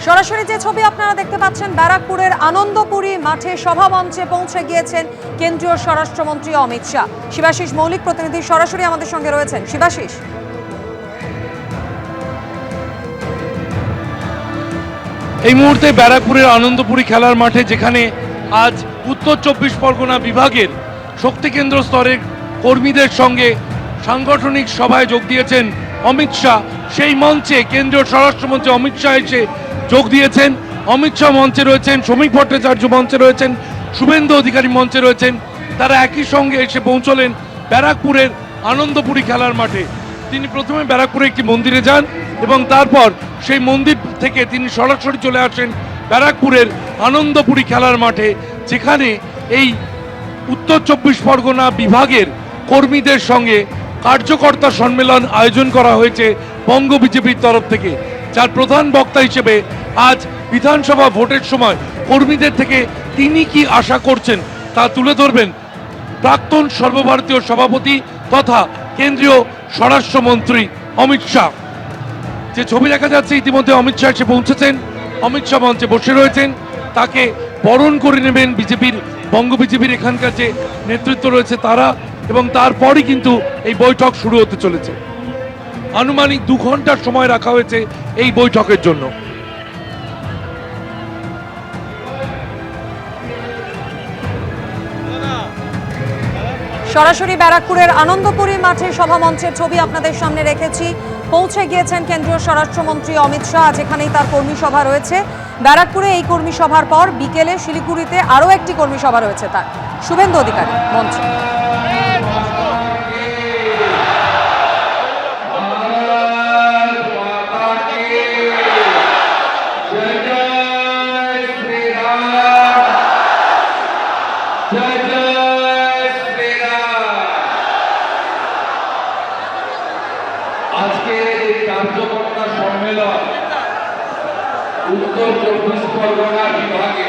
সরাসরি যে ছবি আপনারা দেখতে পাচ্ছেন, ব্যারাকপুরের আনন্দপুরী মাঠে সভামঞ্চে পৌঁছে গিয়েছেন কেন্দ্রীয় স্বরাষ্ট্রমন্ত্রী অমিত শাহ। শিবাশিস মৌলিক প্রতিনিধি সরাসরি আমাদের সঙ্গে রয়েছেন। শিবাশিস, এই মুহূর্তে ব্যারাকপুরের আনন্দপুরী খেলার মাঠে, যেখানে আজ উত্তর 24 পরগনা বিভাগের শক্তি কেন্দ্র স্তরের কর্মীদের সঙ্গে সাংগঠনিক সভায় যোগ দিয়েছেন অমিত শাহ, সেই মঞ্চে কেন্দ্রীয় স্বরাষ্ট্রমন্ত্রী অমিত শাহ এসে যোগ দিয়েছেন। অমিত শাহ মঞ্চে রয়েছেন, শ্রমিক ভট্টাচার্য মঞ্চে রয়েছেন, শুভেন্দু অধিকারী মঞ্চে রয়েছেন। তারা একই সঙ্গে এসে পৌঁছলেন ব্যারাকপুরের আনন্দপুরী খেলার মাঠে। তিনি প্রথমে ব্যারাকপুরে একটি মন্দিরে যান এবং তারপর সেই মন্দির থেকে তিনি সরাসরি চলে আসেন ব্যারাকপুরের আনন্দপুরী খেলার মাঠে, যেখানে এই উত্তর 24 পরগনা বিভাগের কর্মীদের সঙ্গে কার্যকর্তা সম্মেলন আয়োজন করা হয়েছে বঙ্গ বিজেপির তরফ থেকে, যার প্রধান বক্তা হিসেবে আজ বিধানসভা ভোটের সময় কর্মীদের থেকে তিনি কি আশা করছেন তা তুলে ধরবেন প্রাক্তন সর্বভারতীয় সভাপতি তথা কেন্দ্রীয় স্বরাষ্ট্রমন্ত্রী অমিত শাহ। যে ছবি দেখা যাচ্ছে, ইতিমধ্যে অমিত শাহ এসে পৌঁছেছেন। অমিত শাহ মঞ্চে বসে রয়েছেন, তাকে বরণ করে নেবেন বিজেপির, বঙ্গ বিজেপির এখানকার যে নেতৃত্ব রয়েছে তারা, এবং তারপরই কিন্তু এই বৈঠক শুরু হতে চলেছে। আনুমানিক 2 ঘন্টার সময় রাখা হয়েছে এই বৈঠকের জন্য। সরাসরি ব্যারাকপুরের আনন্দপুরী মাঠে সভামঞ্চের ছবি আপনাদের সামনে রেখেছি। পৌঁছে গিয়েছেন কেন্দ্রীয় স্বরাষ্ট্রমন্ত্রী অমিত শাহ, যেখানেই তার কর্মী সভা রয়েছে। ব্যারাকপুরে এই কর্মী সভার পর বিকেলে শিলিগুড়িতে আরও একটি কর্মী সভা রয়েছে তার। শুভেন্দু অধিকারী মঞ্চে। আজকের এই কার্যকর্তা সম্মেলন উত্তর 24 পরগনা বিভাগে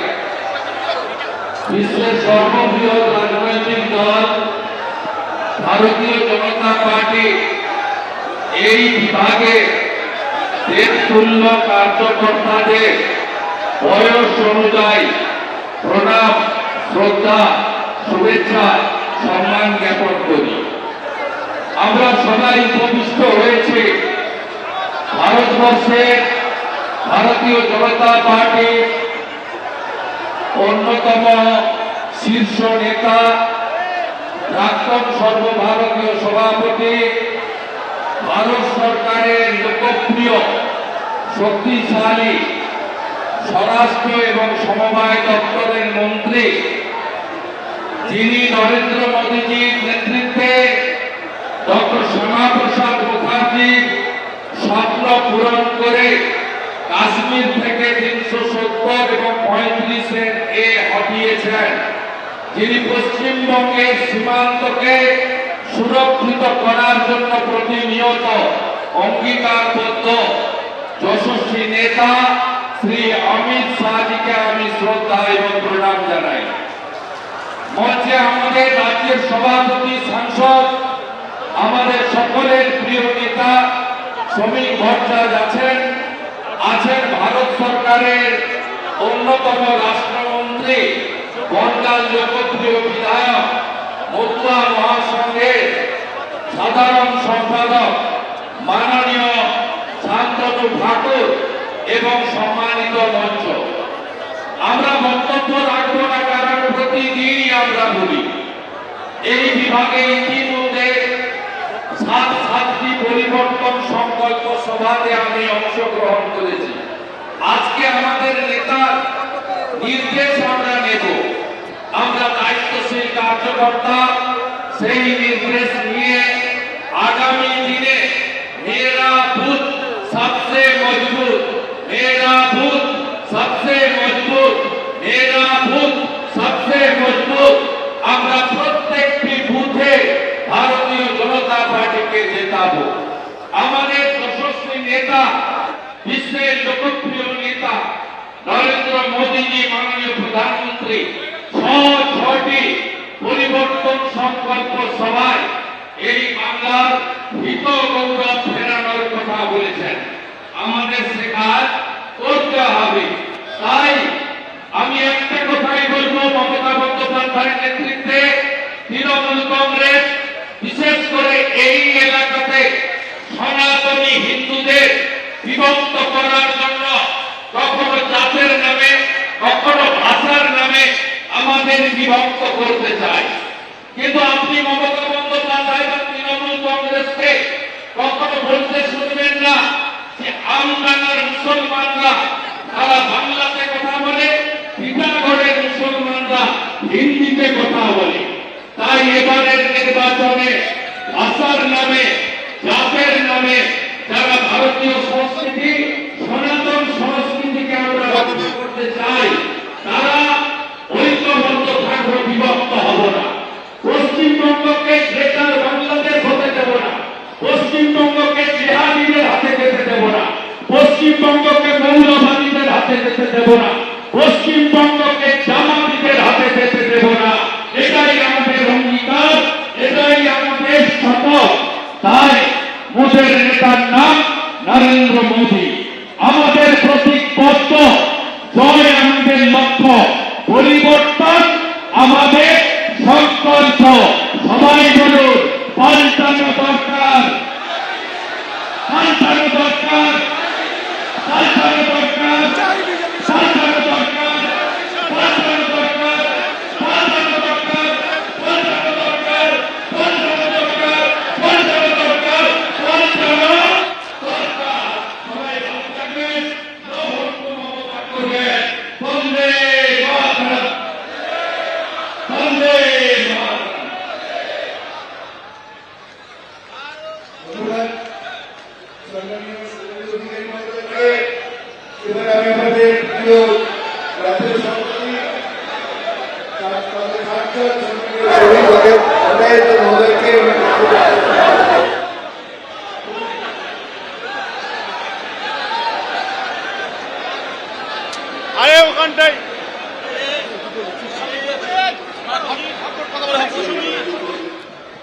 বিশ্বের সর্ববৃহৎ রাজনৈতিক দল ভারতীয় জনতা পার্টি এই বিভাগে দেশতুল্য কার্যকর্তাদের বয়স অনুযায়ী প্রণাম, শ্রদ্ধা, শুভেচ্ছা, সম্মান জ্ঞাপন করি। আমরা সবাই উপবিষ্ট হয়েছি ভারতবর্ষের ভারতীয় জনতা পার্টির অন্যতম শীর্ষ নেতা, প্রাক্তন সর্বভারতীয় সভাপতি, ভারত সরকারের লোকপ্রিয় শক্তিশালী স্বরাষ্ট্র এবং সমবায় দপ্তরের মন্ত্রী, যিনি নরেন্দ্র মোদীজির নেতৃত্বে ডক্টর শ্যামাপ্রসাদ মুখার্জির স্বপ্ন পূরণ করে কাশ্মীর থেকে 370 এবং 35-এর এ হটিয়েছেন, যিনি পশ্চিমবঙ্গের সীমান্তকে সুরক্ষিত করার জন্য প্রতিনিয়ত অঙ্গীকারবদ্ধ যশস্বী নেতা শ্রী অমিত শাহজিকে আমি শ্রদ্ধা এবং প্রণাম জানাই। মঞ্চে আমাদের রাজ্যের সভাপতি, সাংসদ, আমাদের সকলের প্রিয় নেতা শ্রমিক ভট্টাচার্য আছেন ভারত সরকারের অন্যতম রাষ্ট্রমন্ত্রী, বনগাল লোকপ্রিয় বিধায়ক মতুয়া মহাসংঘের সাধারণ সম্পাদক মাননীয় শান্তনু ঠাকুর এবং সম্মানিত মঞ্চ। আমরা বক্তব্য রাখবো না, কারণ প্রতিদিনই আমরা বলি এই বিভাগে ইতিমধ্যে 7টি পরিবর্তন সংকল্প সভাতে আমি অংশগ্রহণ করেছি। আজকে আমাদের নেতার নির্দেশ আমরা নেব, আমরা দায়িত্বশীল কার্যকর্তা, সেই নির্দেশ নিয়ে আগামী দিনে মেরা বুথ সবচেয়ে মজবুত, মেরা বুথ সবচেয়ে মজবুত, মেরা বুথ সবচেয়ে মজবুত, আমরা প্রত্যেকটি বুথে ভারতীয় জনতা পার্টিকে জেতাবো। আমাদের যশস্বী নেতা, বিশ্বের লোকপ্রিয় নেতা নরেন্দ্র মোদীজি, মাননীয় প্রধানমন্ত্রী 6টি পরিবর্তন সংকল্প সভায় এই বাংলার হিত গৌরব ফেরানোর কথা বলেছেন। আমাদের সে কাজ করতে হবে। নেতৃত্বে তৃণমূল কংগ্রেস বিশেষ করে এই এলাকাতে সনাতনী হিন্দুদের বিভক্ত করার জন্য কখনো জাতের নামে কখনো ভাষার নামে আমাদের বিভক্ত করতে চায়। কিন্তু আপনি মমতা বন্দ্যোপাধ্যায় বা তৃণমূল কংগ্রেসকে কখনো বলতে শুনবেন না যে আমডাঙ্গার মুসলমানরা তারা বাংলাতে কথা বলে, টিটাগড়ের মুসলমানরা হিন্দিতে কথা বলে। তাই এবারের নির্বাচনে ভাষার নামে জাতের নামে যারা ভারতীয় সংস্কৃতি সনাতন সংস্কৃতিকে আমরা রক্ষা করতে চাই তারা ঐক্যবদ্ধ থাকবো, বিভক্ত হব না। পশ্চিমবঙ্গকে গ্রেটার বাংলাদেশ হতে দেব না, পশ্চিমবঙ্গকে জিহাদিদের হাতে যেতে দেব না, পশ্চিমবঙ্গকে মৌলবাদীদের হাতে যেতে দেব না, পশ্চিমবঙ্গকে জামাতিদের হাতে যেতে দেব না। এটাই আমাদের অঙ্গীকার, এটাই আমাদের শপথ। তাই মোদের নেতার নাম নরেন্দ্র মোদী। আমাদের প্রতীকবদ্ধ জয় আমাদের লক্ষ্য, পরিবর্তন আমাদের সংকল্প। সবাই বলুন পাল্টানো দরকার, পাল্টানো দরকার, পাল্টানো দরকার, পাল্টানো দরকার, পাল্টানো দরকার, পাল্টানো দরকার, পাল্টানো দরকার, পাল্টানো দরকার, পাল্টানো দরকার, পাল্টানো দরকার। সবাই ভালো থাকবেন, মমতা করবেন। বন্দে মাতরম, বন্দে মাতরম। এবারে আমি আমাদের প্রিয় রাজ্যের সভাপতি মহোদয়কে আরে ওখানটাই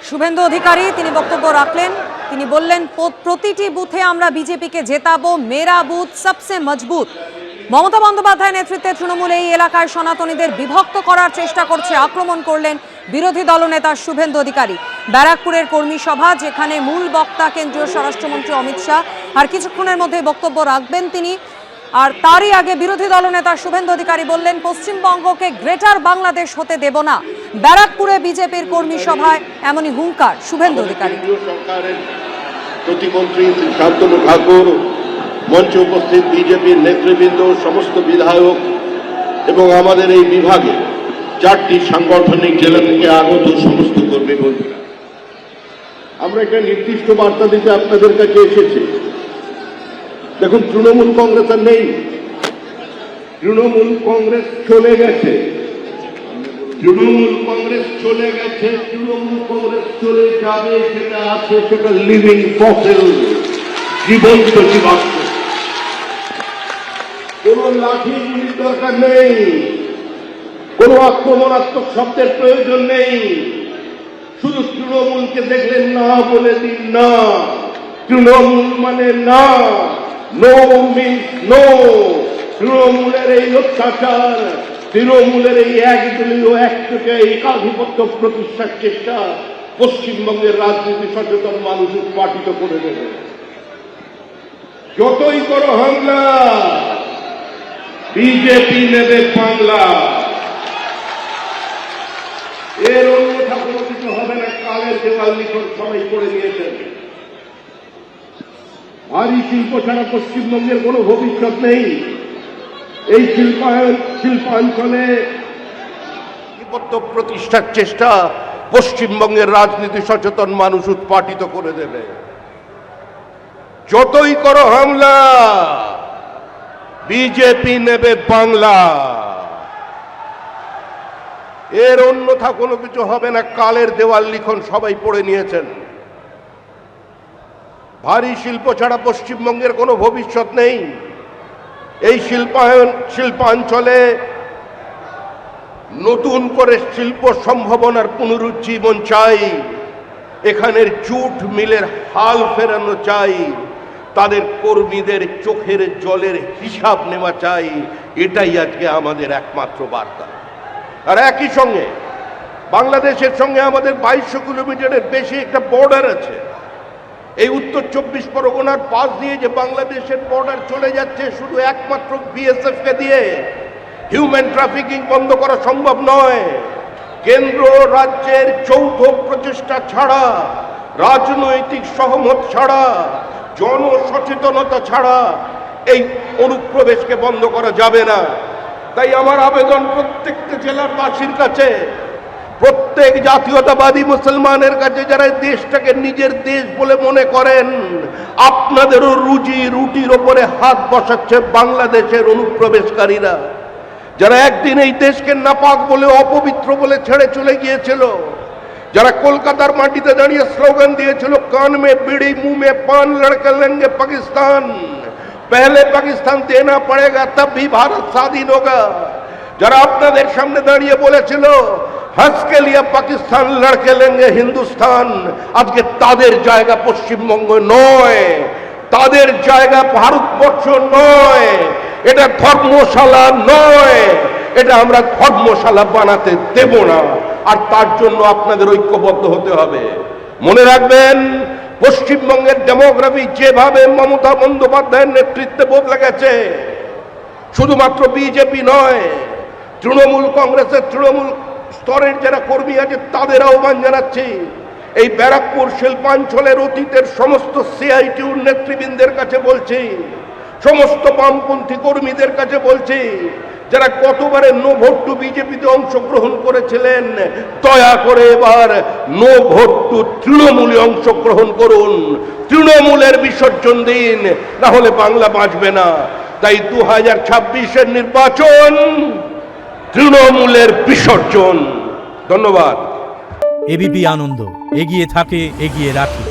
শুভেন্দু অধিকারী তিনি বক্তব্য রাখলেন। তিনি বললেন প্রতিটি বুথে আমরা বিজেপিকে জেতাবো, মেরা বুথ সবসে মজবুত। মমতা বন্দ্যোপাধ্যায় নেতৃত্বে তৃণমূল এই এলাকায় সনাতনীদের বিভক্ত করার চেষ্টা করছে, আক্রমণ করলেন বিরোধী দলনেতা শুভেন্দু অধিকারী। ব্যারাকপুরের কর্মী সভা, যেখানে মূল বক্তা কেন্দ্রীয় স্বরাষ্ট্রমন্ত্রী অমিত শাহ, আর কিছুক্ষণের মধ্যে বক্তব্য রাখবেন তিনি। আর তারই আগে বিরোধী দলনেতা শুভেন্দু অধিকারী বললেন পশ্চিমবঙ্গকে গ্রেটার বাংলাদেশ হতে দেব না। ব্যারাকপুরে বিজেপির কর্মী সভায় এমনই হুঙ্কার শুভেন্দু অধিকারী। সরকারের প্রতিমন্ত্রী শ্রী শান্তনু ঠাকুর, মঞ্চে উপস্থিত বিজেপির নেতৃবৃন্দ, সমস্ত বিধায়ক এবং আমাদের এই বিভাগে 4টি সাংগঠনিক জেলা থেকে আগত সমস্ত কর্মী বন্ধুরা, আমরা একটা নির্দিষ্ট বার্তা দিতে আপনাদের কাছে এসেছি। দেখুন, তৃণমূল কংগ্রেস আর নেই, তৃণমূল কংগ্রেস চলে গেছে, তৃণমূল কংগ্রেস চলে গেছে, তৃণমূল কংগ্রেস চলে যাবে, সেটা আছে, সেটা লিভিং ফসিল, জীবন্ত জীবাশ্ম। কোন লাঠি গুলির দরকার নেই, কোন আক্রমণাত্মক শব্দের প্রয়োজন নেই। শুধু তৃণমূলকে দেখলেন না বলে দিন না, তৃণমূল মানে না, নো মিন্স নো। তৃণমূলের এই অত্যাচার, তৃণমূলের এই একদলীয় একচোখে একাধিপত্য প্রতিষ্ঠার চেষ্টা পশ্চিমবঙ্গের রাজনীতি সচেতন মানুষ উৎপাটিত করে দেবে। যতই করো হামলা, বিজেপি নেবে বাংলা। এর অন্যথা কোনো কিছু হবে না। কালের দেওয়াল লিখন সবাই করে নিয়েছেন। ভারী শিল্প ছাড়া পশ্চিমবঙ্গের কোনো ভবিষ্যৎ নেই। এই শিল্পাঞ্চলে প্রতিষ্ঠার চেষ্টা পশ্চিমবঙ্গের রাজনীতি সচেতন মানুষ উৎপাটিত করে দেবে। যতই করো হামলা, বিজেপি নেবে বাংলা। এর অন্যথা কোনো কিছু হবে না। কালের দেওয়াল লিখন সবাই পড়ে নিয়েছেন। ভারী শিল্প ছাড়া পশ্চিমবঙ্গের কোনো ভবিষ্যৎ নেই। এই শিল্পাঞ্চলে নতুন করে শিল্প সম্ভাবনার পুনরুজ্জীবন চাই। এখানের জুট মিলের হাল ফেরানো চাই। তাদের কর্মীদের চোখের জলের হিসাব নেওয়া চাই। এটাই আজকে আমাদের একমাত্র বার্তা। আর একই সঙ্গে বাংলাদেশের সঙ্গে আমাদের 2200 কিলোমিটারের বেশি একটা বর্ডার আছে। এই উত্তর 24 পরগনার পাশ দিয়ে যে বাংলাদেশের বর্ডার চলে যাচ্ছে, শুধু একমাত্র বিএসএফ কে দিয়ে হিউম্যান ট্রাফিকিং বন্ধ করা সম্ভব নয়। কেন্দ্র রাজ্যের যৌথ প্রচেষ্টা ছাড়া, রাজনৈতিক সহমত ছাড়া, জনসচেতনতা ছাড়া এই অনুপ্রবেশকে বন্ধ করা যাবে না। তাই আমার আবেদন প্রত্যেকটা জেলার বাসীর কাছে, প্রত্যেক জাতীয়তাবাদী মুসলমানের কাছে, যারা দেশটাকে নিজের দেশ বলে মনে করেন, আপনাদেরও রুজি রুটির ওপরে হাত বসাচ্ছে বাংলাদেশের অনুপ্রবেশকারীরা, যারা একদিন এই দেশকে নাপাক বলে, অপবিত্র বলে ছেড়ে চলে গিয়েছিল, যারা কলকাতার মাটিতে দাঁড়িয়ে স্লোগান দিয়েছিল, কান মে বিড়ি মুंह में पान लड़के लेंगे पाकिस्तान, पहले पाकिस्तान देना पड़ेगा तब भी भारत स्वाधीन होगा, যারা আপনাদের সামনে দাঁড়িয়ে বলেছিল হজ কে লিয়ে পাকিস্তান লড়কে লেঙ্গে হিন্দুস্তান, আজকে তাদের জায়গা পশ্চিমবঙ্গ নয়, তাদের জায়গা ভারতবর্ষ নয়, এটা ধর্মশালা নয়, এটা আমরা ধর্মশালা বানাতে দেব না। আর তার জন্য আপনাদের ঐক্যবদ্ধ হতে হবে। মনে রাখবেন, পশ্চিমবঙ্গের ডেমোগ্রাফি যেভাবে মমতা বন্দ্যোপাধ্যায়ের নেতৃত্বে বদলে গেছে, শুধুমাত্র বিজেপি নয়, তৃণমূল কংগ্রেসের তৃণমূল স্তরের যারা কর্মী আছে তাদের আহ্বান জানাচ্ছি, এই ব্যারাকপুর শিল্পাঞ্চলের অতীতের সমস্ত সিআইটিউর নেতৃবৃন্দের কাছে বলছি, সমস্ত বামপন্থী কর্মীদের কাছে বলছি, যারা গতবারে নো ভোট টু বিজেপিতে অংশগ্রহণ করেছিলেন, দয়া করে এবার নো ভোট টু তৃণমূলে অংশগ্রহণ করুন, তৃণমূলের বিসর্জন দিন, না হলে বাংলা বাঁচবে না। তাই 2026-এর নির্বাচন তৃণমূলের বিসর্জন। ধন্যবাদ। এবিপি আনন্দ, এগিয়ে থাকে, এগিয়ে রাখে।